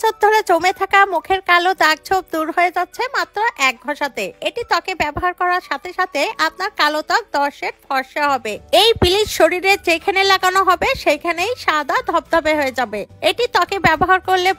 বছর ধরে জমে থাকা মুখের কালো দাগ ছোপ দূর হয়ে যাচ্ছে মাত্র এক ঘষাতে। এটি ত্বকে ব্যবহার করার সাথে সাথে আপনার কালো ত্বক 10 শেড ফর্সা হবে। এই ব্লিচ শরীরে যেখানে লাগানো হবে সেখানেই সাদা ধবধবে হয়ে যাবে। এটি ত্বকে ব্যবহার করলে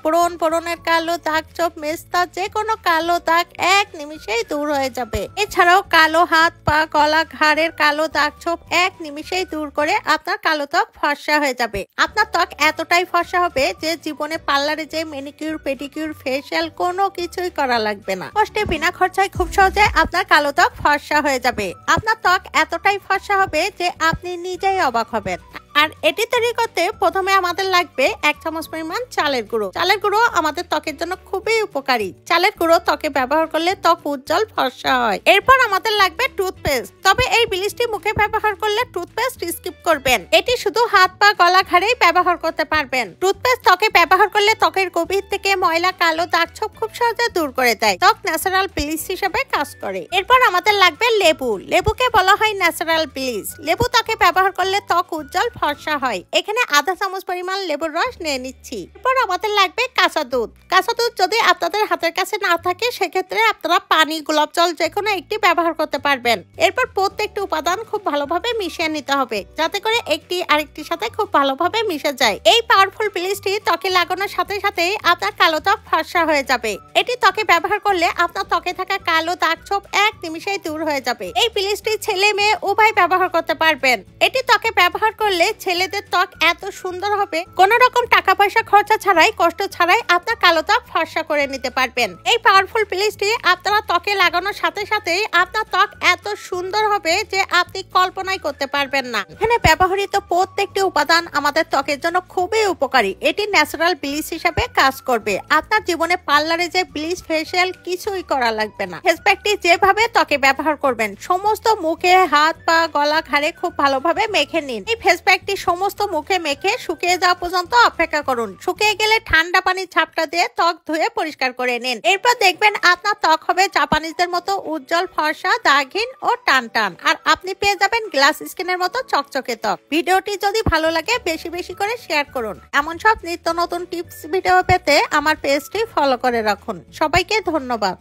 ব্রণের কালো দাগ ছোপ, মেস্তা, যে কোনো কালো দাগ এক নিমিষেই দূর হয়ে যাবে। এছাড়াও কালো হাত, পা, গলা, ঘাড়ের কালো দাগ ছোপ এক নিমিষেই দূর করে আপনার কালো ত্বক ফর্সা হয়ে যাবে। আপনার ত্বক এতটাই ফর্সা হবে যে জীবনে পার্লারে যে ম্যানিকিউর, পেডিকিউর, ফেসিয়াল কোনো কিছুই করা লাগবে না। কষ্টে বিনা খরচায় খুব সহজে আপনার কালো ত্বক ফর্সা হয়ে যাবে। আপনার ত্বক এতটাই ফর্সা হবে যে আপনি নিজেই অবাক হবেন। আর এটি তৈরি করতে প্রথমে আমাদের লাগবে 1 চামচ পরিমাণ চালের গুঁড়ো। চালের গুঁড়ো আমাদের ত্বকের জন্য খুবই উপকারী। চালের গুঁড়ো ত্বকে ব্যবহার করলে ত্বক উজ্জ্বল ফর্সা হয়। এরপর আমাদের লাগবে টুথপেস্ট। তবে এই ব্লিচটি মুখে ব্যবহার করলে টুথপেস্ট স্কিপ করবেন। এটি শুধু হাত, পা, গলা, ঘাড়েই ব্যবহার করতে পারবেন। টুথপেস্ট ত্বকে ব্যবহার করলে ত্বকের গভীর থেকে ময়লা, কালো দাগ ছোপ খুব সহজে দূর করে দেয়। ত্বক ন্যাচারাল ব্লিচ হিসেবে কাজ করে। এরপর আমাদের লাগবে লেবু। লেবুকে বলা হয় ন্যাচারাল ব্লিচ। লেবু ত্বকে ব্যবহার করলে ত্বক উজ্জ্বল ফর্সা হয়। এখানে আধা চামচ পরিমাণ লেবুর রস নিয়ে নিচ্ছি। এরপর আমাদের লাগবে কাঁচা দুধ। কাঁচা দুধ যদি আপনাদের হাতের কাছে না থাকে সেক্ষেত্রে আপনারা পানি, গোলাপ জল যে কোনো একটি ব্যবহার করতে পারবেন। এরপর প্রত্যেকটি উপাদান খুব ভালোভাবে মিশিয়ে নিতে হবে যাতে করে একটি আরেকটির সাথে খুব ভালোভাবে মিশে যায়। এই পাওয়ারফুল ব্লিচটি ত্বকে লাগানোর সাথে সাথে আপনার কালো ত্বক ফর্সা হয়ে যাবে। এটি ত্বকে ব্যবহার করলে আপনার ত্বকে থাকা কালো দাগ ছোপ এক নিমিষেই দূর হয়ে যাবে। এই ব্লিচটি ছেলে মেয়ে উভয় ব্যবহার করতে পারবেন। এটি ত্বকে ব্যবহার করলে ছেলেদের ত্বক এত সুন্দর হবে, কোনো রকম টাকা পয়সা খরচা ছাড়াই, কষ্ট ছাড়াই আপনার কালো ত্বক ফর্সা করে নিতে পারবেন। এই পাওয়ারফুল ব্লিচটি আপনারা ত্বকে লাগানোর সাথে সাথে আপনার ত্বক এত সুন্দর হবে যে আপনি কল্পনাই করতে পারবেন না। এখানে ব্যবহৃত প্রত্যেকটি উপাদান আমাদের ত্বকের জন্য খুবই উপকারী। এটি ন্যাচারাল ব্লিচ হিসেবে কাজ করবে। আপনার জীবনে পার্লারে যে ব্লিচ, ফেসিয়াল কিছুই করা লাগবে না। ফেস প্যাকটি যেভাবে ত্বকে ব্যবহার করবেন সমস্ত মুখে, হাত, পা, গলা, ঘাড়ে খুব ভালোভাবে মেখে নিন। এই ফেস প্যাকটি সমস্ত মুখে মেখে শুকিয়ে যাওয়া পর্যন্ত অপেক্ষা করুন। শুকিয়ে গেলে ঠান্ডা পানির ঝাপটা দিয়ে ত্বক ধুয়ে পরিষ্কার করে নিন। এরপর দেখবেন আপনার ত্বক হবে জাপানিজদের মতো উজ্জ্বল, ফর্সা, দাগহীন ও টান। আর আপনি পেয়ে যাবেন গ্লাস স্কিনের মতো চকচকে ত্বক। ভিডিওটি যদি ভালো লাগে বেশি বেশি করে শেয়ার করুন। এমন সব নিত্য নতুন টিপস ভিডিও পেতে আমার পেজটি ফলো করে রাখুন। সবাইকে ধন্যবাদ।